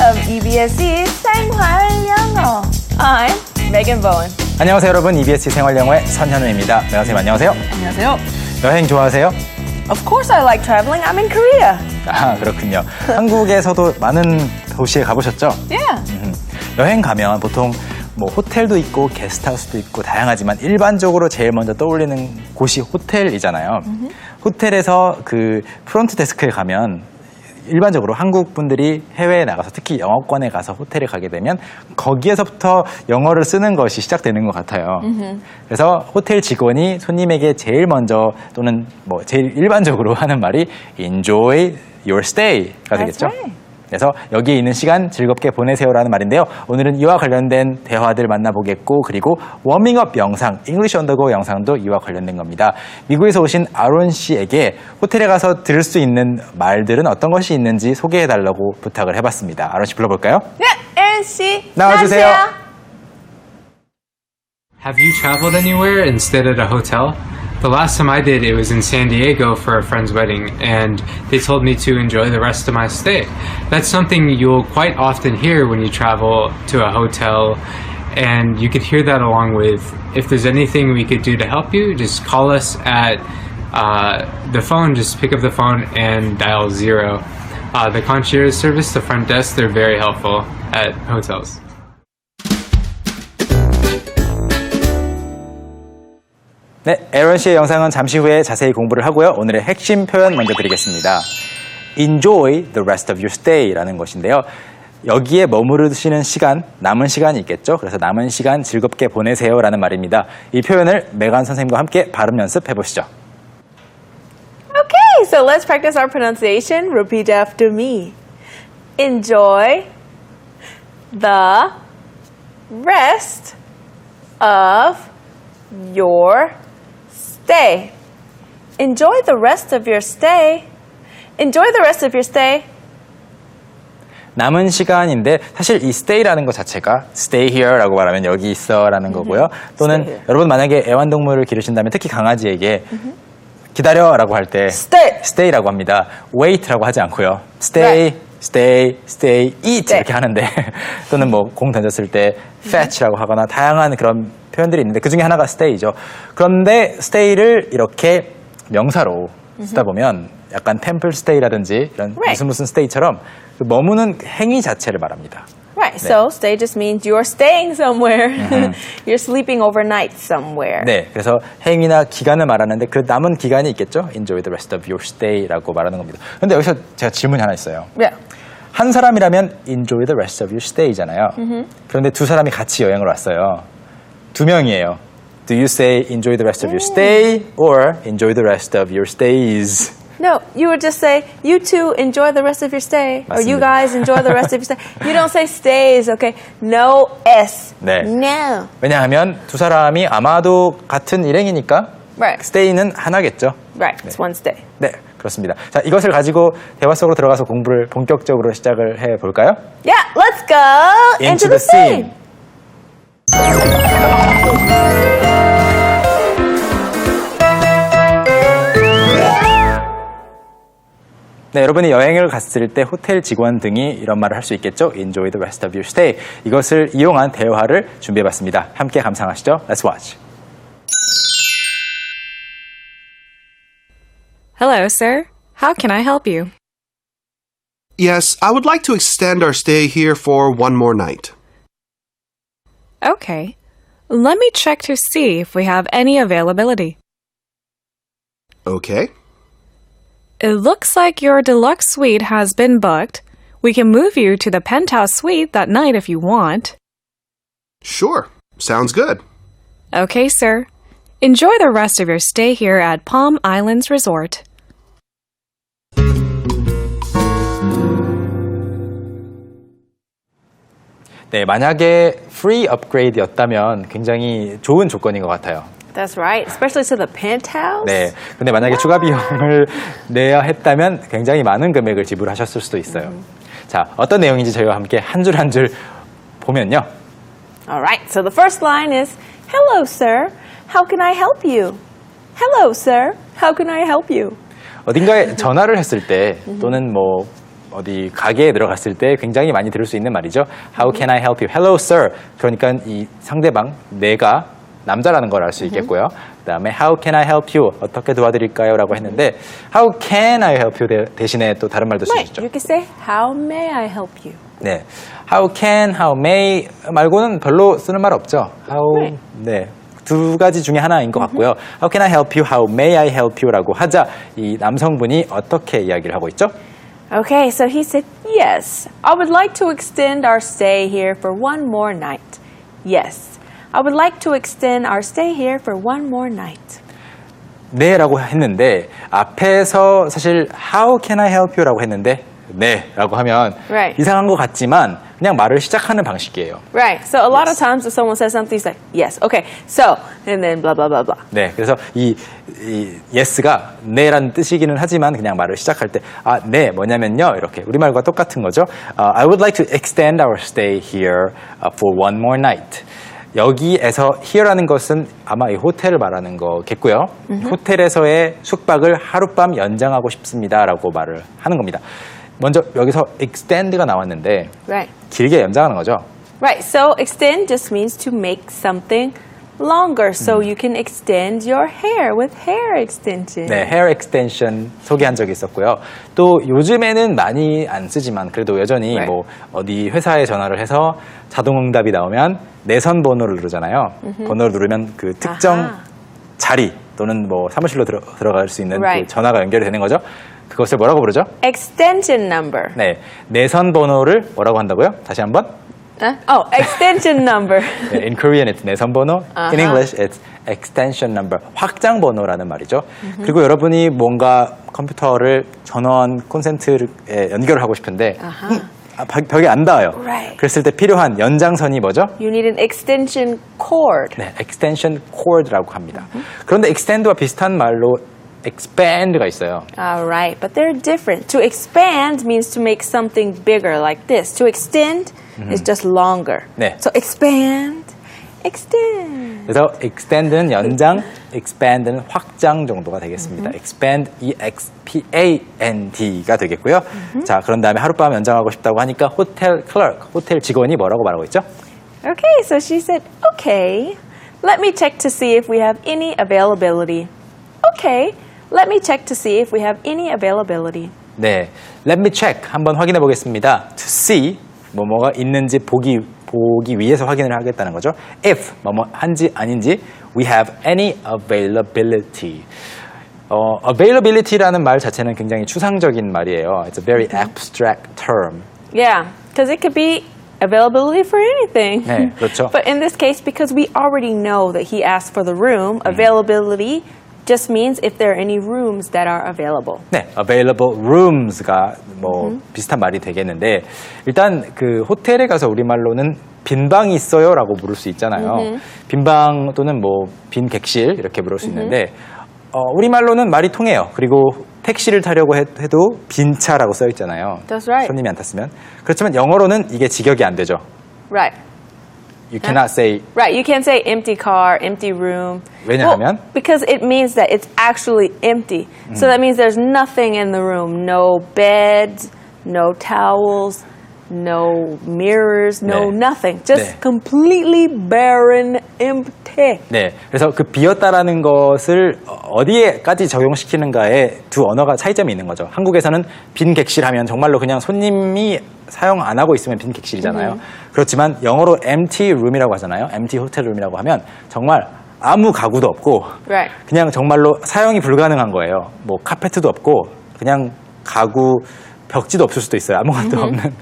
of EBSC 생활영어. I'm Megan Bowen. 안녕하세요 여러분. EBS 생활영어의 선현우입니다. 선생님 안녕하세요. 안녕하세요. 여행 좋아하세요? Of course I like traveling. I'm in Korea. 아 그렇군요. 한국에서도 많은 도시에 가보셨죠? Yeah. 여행 가면 보통 뭐 호텔도 있고 게스트하우스도 있고 다양하지만 일반적으로 제일 먼저 떠올리는 곳이 호텔이잖아요. 호텔에서 그 프론트 데스크에 가면 일반적으로 한국 분들이 해외에 나가서 특히 영어권에 가서 호텔에 가게 되면 거기에서부터 영어를 쓰는 것이 시작되는 것 같아요. 그래서 호텔 직원이 손님에게 제일 먼저 또는 뭐 제일 일반적으로 하는 말이 Enjoy your stay가 되겠죠. That's right. 그래서 여기에 있는 시간 즐겁게 보내세요라는 말인데요. 오늘은 이와 관련된 대화들 만나보겠고 그리고 워밍업 영상, English on the go 영상도 이와 관련된 겁니다. 미국에서 오신 아론 씨에게 호텔에 가서 들을 수 있는 말들은 어떤 것이 있는지 소개해달라고 부탁을 해봤습니다. 아론 씨 불러볼까요? 네, 에린 씨. 나와주세요. Have you traveled anywhere and stayed at a hotel? The last time I did, it was in San Diego for a friend's wedding, and they told me to enjoy the rest of my stay. That's something you'll quite often hear when you travel to a hotel, and you could hear that along with, if there's anything we could do to help you, just call us at the phone, just pick up the phone and dial 0. The concierge service, the front desk, they're very helpful at hotels. 네, 에런 씨의 영상은 잠시 후에 자세히 공부를 하고요. 오늘의 핵심 표현 먼저 드리겠습니다. Enjoy the rest of your stay라는 것인데요. 여기에 머무르시는 시간, 남은 시간이 있겠죠. 그래서 남은 시간 즐겁게 보내세요라는 말입니다. 이 표현을 메간 선생님과 함께 발음 연습해 보시죠. Okay, so let's practice our pronunciation. Repeat after me. Enjoy the rest of your stay. Enjoy the rest of your stay. Enjoy the rest of your stay. 남은 시간인데 사실 이 stay라는 것 자체가 stay here라고 말하면 여기 있어라는 거고요. 또는 Stay here. 여러분 만약에 애완동물을 기르신다면 특히 강아지에게 기다려라고 할 때 Stay. stay라고 합니다. wait라고 하지 않고요. stay, Right. stay, stay, eat Stay. 이렇게 하는데 또는 뭐 공 던졌을 때 fetch라고 하거나 다양한 그런 표현들이 있는데 그 중에 하나가 stay죠. 그런데 stay를 이렇게 명사로 쓰다 보면 약간 temple stay라든지 이런 Right. 무슨 stay처럼 그 머무는 행위 자체를 말합니다. Right, so stay just means you're staying somewhere. You're sleeping overnight somewhere. 네, 그래서 행위나 기간을 말하는데 그 남은 기간이 있겠죠. Enjoy the rest of your stay라고 말하는 겁니다. 그런데 여기서 제가 질문이 하나 있어요. Yeah. 한 사람이라면 enjoy the rest of your stay잖아요. 그런데 두 사람이 같이 여행을 왔어요. 두 명이에요. Do you say enjoy the rest of your stay or enjoy the rest of your stays? No, you would just say, you two enjoy the rest of your stay. Or you 맞습니다. guys enjoy the rest of your stay. You don't say stays, okay? No S. 네. No. 왜냐하면 두 사람이 아마도 같은 일행이니까 Right. stay는 하나겠죠. Right, it's one stay. 네, 그렇습니다. 자, 이것을 가지고 대화 속으로 들어가서 공부를 본격적으로 시작을 해볼까요? Yeah, let's go into the scene. 네, 여러분이 여행을 갔을 때 호텔 직원 등이 이런 말을 할 수 있겠죠. Enjoy the rest of your stay. 이것을 이용한 대화를 준비해봤습니다. 함께 감상하시죠. Let's watch. Hello, sir. How can I help you? Yes, I would like to extend our stay here for one more night. Okay. Let me check to see if we have any availability. Okay. It looks like your deluxe suite has been booked. We can move you to the penthouse suite that night if you want. Sure. Sounds good. Okay, sir. Enjoy the rest of your stay here at Palm Islands Resort. 네, 만약에 free upgrade였다면 굉장히 좋은 조건인 것 같아요. That's right, especially to the penthouse. 네, 근데 만약에 추가 비용을 내야 했다면 굉장히 많은 금액을 지불하셨을 수도 있어요. 자, 어떤 내용인지 저희와 함께 한 줄 한 줄 보면요. All right, so the first line is, Hello, sir. How can I help you? Hello, sir. How can I help you? 어딘가에 전화를 했을 때 또는 뭐 어디 가게에 들어갔을 때 굉장히 많이 들을 수 있는 말이죠. How can I help you? Hello, sir. 그러니까 이 상대방, 내가 남자라는 걸 알 수 있겠고요. 그다음에 How can I help you? 어떻게 도와드릴까요? 라고 했는데 How can I help you 대신에 또 다른 말도 Right. 쓰시죠. You can say, how may I help you? 네, How can, How may 말고는 별로 쓰는 말 없죠. How, Right. 네, 두 가지 중에 하나인 것 같고요. How can I help you? How may I help you?라고 하자 이 남성분이 어떻게 이야기를 하고 있죠? Okay, so he said, yes, I would like to extend our stay here for one more night. Yes, I would like to extend our stay here for one more night. 네라고 했는데 앞에서 사실 How can I help you?라고 했는데 네라고 하면 Right. 이상한 것 같지만 그냥 말을 시작하는 방식이에요. Right, so a lot of times if someone says something, it's like, yes, okay, so, and then blah, blah, blah, blah. 네, 그래서 이 yes가 네라는 뜻이기는 하지만 그냥 말을 시작할 때 네 뭐냐면요 이렇게 우리말과 똑같은 거죠. I would like to extend our stay here for one more night. 여기에서 here라는 것은 아마 이 호텔을 말하는 거겠고요. 호텔에서의 숙박을 하룻밤 연장하고 싶습니다라고 말을 하는 겁니다. 먼저 여기서 extend가 나왔는데 Right. 길게 연장하는 거죠. Right, so extend just means to make something longer, so you can extend your hair with hair extension. 네, hair extension 소개한 적이 있었고요. 또 요즘에는 많이 안 쓰지만 그래도 여전히 Right. 뭐 어디 회사에 전화를 해서 자동응답이 나오면 내선 번호를 누르잖아요. 번호를 누르면 그 특정 아하. 자리 또는 뭐 사무실로 들어갈 수 있는 Right. 그 전화가 연결이 되는 거죠. 그것을 뭐라고 부르죠? Extension number. 네, 내선 번호를 뭐라고 한다고요? 다시 한번. Oh, extension number. 네, in Korean it's 내선 번호, in 아하. English it's extension number, 확장 번호라는 말이죠. 그리고 여러분이 뭔가 컴퓨터를 전원 콘센트에 연결을 하고 싶은데 벽에 안 닿아요. Right. 그랬을 때 필요한 연장선이 뭐죠? You need an extension cord. 네, extension cord라고 합니다. 그런데 extend와 비슷한 말로 expand가 있어요. All right, but they're different. To expand means to make something bigger like this. To extend is just longer. 네. So expand, extend. 그래서 extend는 연장, expand는 확장 정도가 되겠습니다. expand, expand가 되겠고요. 자, 그런 다음에 하룻밤 연장하고 싶다고 하니까 호텔 클래크, 호텔 직원이 뭐라고 말하고 있죠? Okay, so she said, okay, let me check to see if we have any availability. Okay, let me check to see if we have any availability. 네, let me check 한번 확인해 보겠습니다. To see 뭐뭐가 있는지 보기 위해서 확인을 하겠다는 거죠. If 뭐뭐 한지 아닌지 we have any availability. availability라는 말 자체는 굉장히 추상적인 말이에요. It's a very abstract term. Yeah, because it could be availability for anything. 네, 그렇죠. But in this case, because we already know that he asked for the room, availability just means if there are any rooms that are available. 네, available rooms가 뭐 비슷한 말이 되겠는데 일단 그 호텔에 가서 우리말로는 빈 방이 있어요라고 부를 수 있잖아요. 빈 방 또는 뭐 빈 객실 이렇게 부를 수 있는데 우리말로는 말이 통해요. 그리고 택시를 타려고 해도 빈 차라고 써 있잖아요. That's right. 손님이 안 탔으면. 그렇지만 영어로는 이게 직역이 안 되죠. Right. You cannot say Right, you can't say empty car, empty room. 왜냐하면? Well, because it means that it's actually empty. So that means there's nothing in the room. No beds, no towels, no mirrors, no 네. nothing. Just 네. completely barren, empty. 네, 그래서 그 비었다라는 것을 어디에까지 적용시키는가에 두 언어가 차이점이 있는 거죠. 한국에서는 빈 객실 하면 정말로 그냥 손님이 사용 안 하고 있으면 빈 객실이잖아요. 그렇지만 영어로 empty room이라고 하잖아요. empty hotel room이라고 하면 정말 아무 가구도 없고 Right. 그냥 정말로 사용이 불가능한 거예요. 뭐 카페트도 없고 그냥 가구 벽지도 없을 수도 있어요. 아무것도 없는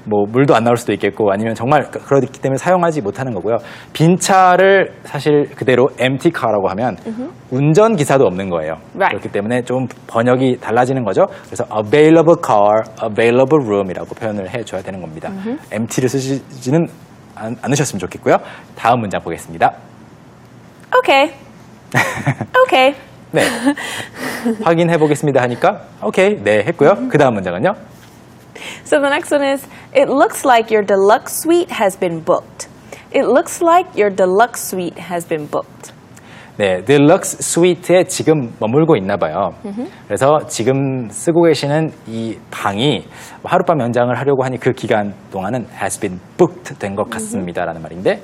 뭐 물도 안 나올 수도 있겠고 아니면 정말 그렇기 때문에 사용하지 못하는 거고요. 빈 차를 사실 그대로 empty car라고 하면 운전 기사도 없는 거예요. Right. 그렇기 때문에 좀 번역이 달라지는 거죠. 그래서 available car, available room이라고 표현을 해줘야 되는 겁니다. empty를 쓰시지는 않으셨으면 좋겠고요. 다음 문장 보겠습니다. Okay. Okay. 네. 확인해 보겠습니다 하니까 오케이, 네 했고요. 그 다음 문장은요. So the next one is, it looks like your deluxe suite has been booked. It looks like your deluxe suite has been booked. 네, 딜럭스 스위트에 지금 머물고 있나 봐요. 그래서 지금 쓰고 계시는 이 방이 하룻밤 연장을 하려고 하니 그 기간 동안은 has been booked 된 것 같습니다라는 말인데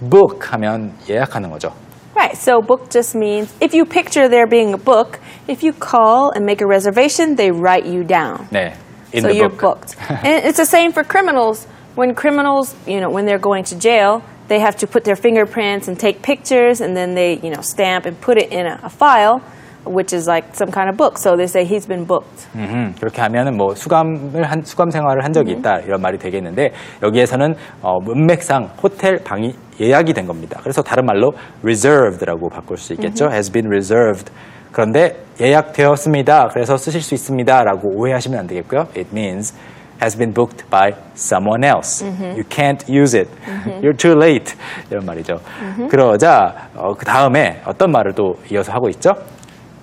book 하면 예약하는 거죠. Right, so book just means if you picture there being a book, if you call and make a reservation, they write you down. 네, in So the you're book. booked. And it's the same for criminals. When criminals, when they're going to jail, they have to put their fingerprints and take pictures, and then they, stamp and put it in a file, which is like some kind of book. So they say he's been booked. 그렇게 하면은 뭐 수감 생활을 한 적이 있다 이런 말이 되겠는데 여기에서는 문맥상 호텔 방이 예약이 된 겁니다. 그래서 다른 말로 reserved라고 바꿀 수 있겠죠. has been reserved. 그런데 예약되었습니다. 그래서 쓰실 수 있습니다라고 오해하시면 안 되겠고요. It means has been booked by someone else. You can't use it. You're too late. 이런 말이죠. 그러자 그 다음에 어떤 말을 또 이어서 하고 있죠?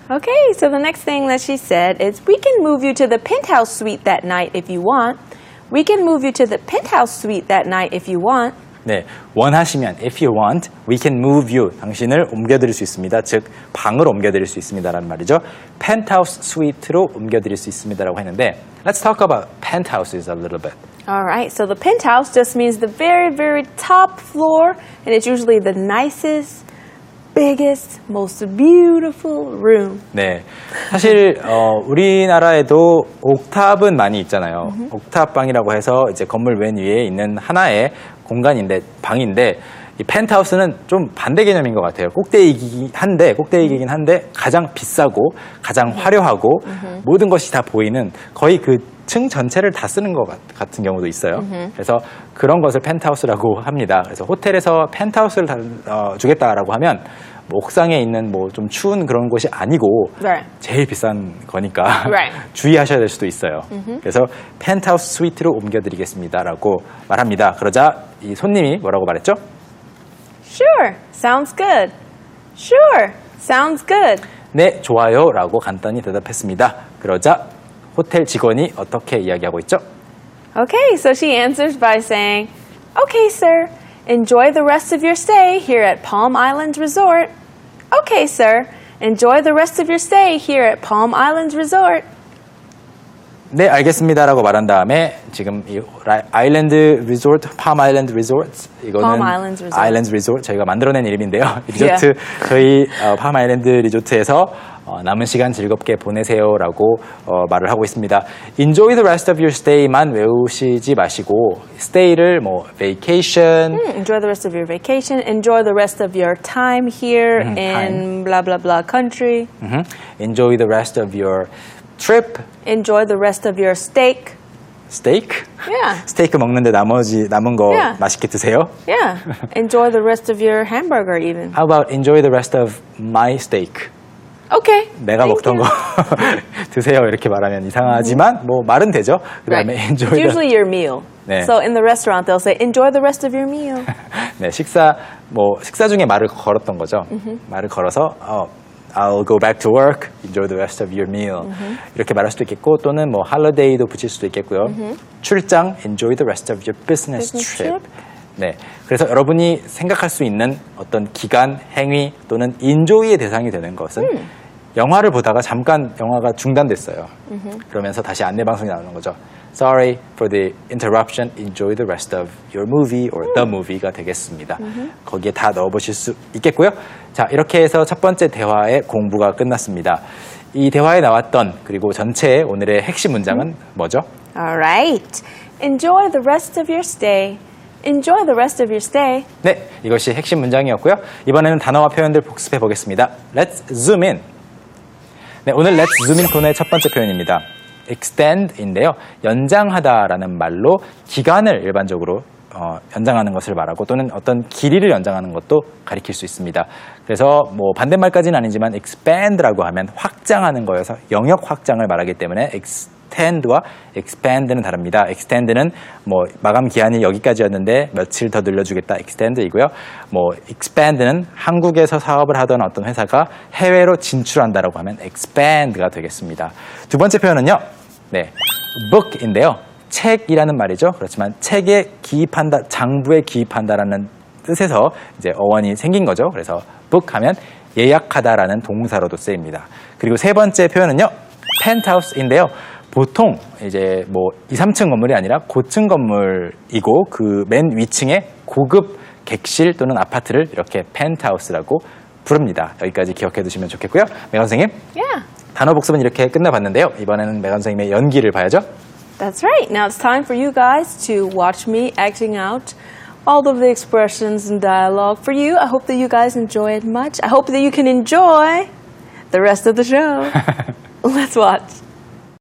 Okay, so the next thing that she said is, we can move you to the penthouse suite that night if you want. We can move you to the penthouse suite that night if you want. 네, 원하시면 if you want, we can move you. 당신을 옮겨드릴 수 있습니다. 즉 방을 옮겨드릴 수 있습니다라는 말이죠. 펜트하우스 스위트로 옮겨드릴 수 있습니다라고 했는데 let's talk about penthouses a little bit. All right, so the penthouse just means the very, very top floor, and it's usually the nicest, biggest, most beautiful room. 네, 사실 우리나라에도 옥탑은 많이 있잖아요. 옥탑 방이라고 해서 이제 건물 맨 위에 있는 하나의 공간인데 방인데 이 펜트하우스는 좀 반대 개념인 것 같아요. 꼭대기이긴 한데 가장 비싸고 가장 화려하고 모든 것이 다 보이는 거의 그 층 전체를 다 쓰는 것 같은 경우도 있어요. 그래서 그런 것을 펜트하우스라고 합니다. 그래서 호텔에서 펜트하우스를 주겠다라고 하면 뭐 옥상에 있는 뭐 좀 추운 그런 곳이 아니고 Right. 제일 비싼 거니까 Right. 주의하셔야 될 수도 있어요. 그래서 펜트하우스 스위트로 옮겨드리겠습니다라고 말합니다. 그러자 이 손님이 뭐라고 말했죠? Sure, sounds good. Sure, sounds good. 네, 좋아요라고 간단히 대답했습니다. 그러자 호텔 직원이 어떻게 이야기하고 있죠? Okay, so she answers by saying, okay, sir, enjoy the rest of your stay here at Palm Island Resort. Okay, sir, enjoy the rest of your stay here at Palm Island Resort. 네, 알겠습니다라고 말한 다음에 지금 이 아일랜드 리조트, 팜 아일랜드 리조트 이거는 Palm Island Resort. 아일랜드 리조트 저희가 만들어낸 이름인데요. 리조트 저희 팜 아일랜드 리조트에서 남은 시간 즐겁게 보내세요라고 말을 하고 있습니다. Enjoy the rest of your stay만 외우시지 마시고 stay를 뭐 vacation, Enjoy the rest of your vacation. Enjoy the rest of your time here in time. blah, blah, blah country. enjoy the rest of your trip, Enjoy the rest of your steak. steak. Yeah, 스테이크 먹는데 남은 거 Yeah. 맛있게 드세요. yeah. Enjoy the rest of your hamburger even. How about enjoy the rest of my steak? Okay. 내가 thank 먹던 you. 거 드세요 이렇게 말하면 이상하지만 뭐 말은 되죠. 그다음에 Right. enjoy It's the usually your meal. 네. So in the restaurant, they'll say, enjoy the rest of your meal. 네, 식사 중에 말을 걸었던 거죠. 말을 걸어서 I'll go back to work. Enjoy the rest of your meal. 이렇게 말할 수도 있겠고 또는 뭐 holiday도 붙일 수도 있겠고요. 출장 Enjoy the rest of your business Business trip. trip. 네, 그래서 여러분이 생각할 수 있는 어떤 기간, 행위 또는 enjoy의 대상이 되는 것은 영화를 보다가 잠깐 영화가 중단됐어요. 그러면서 다시 안내 방송이 나오는 거죠. Sorry for the interruption. Enjoy the rest of your movie or the movie가 되겠습니다. 거기에 다 넣어보실 수 있겠고요. 자, 이렇게 해서 첫 번째 대화의 공부가 끝났습니다. 이 대화에 나왔던 그리고 전체의 오늘의 핵심 문장은 뭐죠? All right. Enjoy the rest of your stay. Enjoy the rest of your stay. 네, 이것이 핵심 문장이었고요. 이번에는 단어와 표현들 복습해 보겠습니다. Let's zoom in. 네, 오늘 Let's zoom in 코너의 첫 번째 표현입니다. extend인데요. 연장하다라는 말로 기간을 일반적으로 연장하는 것을 말하고 또는 어떤 길이를 연장하는 것도 가리킬 수 있습니다. 그래서 뭐 반대말까지는 아니지만 expand라고 하면 확장하는 거여서 영역 확장을 말하기 때문에 extend와 expand는 다릅니다. extend는 뭐 마감 기한이 여기까지였는데 며칠 더 늘려주겠다 extend이고요. 뭐 expand는 한국에서 사업을 하던 어떤 회사가 해외로 진출한다라고 하면 expand가 되겠습니다. 두 번째 표현은요. 네, book인데요. 책이라는 말이죠. 그렇지만 책에 기입한다, 장부에 기입한다라는 뜻에서 이제 어원이 생긴 거죠. 그래서 book 하면 예약하다라는 동사로도 쓰입니다. 그리고 세 번째 표현은요, penthouse인데요. 보통 이제 뭐 2, 3층 건물이 아니라 고층 건물이고 그 맨 위층에 고급 객실 또는 아파트를 이렇게 penthouse라고 부릅니다. 여기까지 기억해 두시면 좋겠고요. 메간 선생님, Yeah. 단어 복습은 이렇게 끝나봤는데요. 이번에는 메간 선생님의 연기를 봐야죠. That's right. Now it's time for you guys to watch me acting out all of the expressions and dialogue for you. I hope that you guys enjoy it much. I hope that you can enjoy the rest of the show. Let's watch.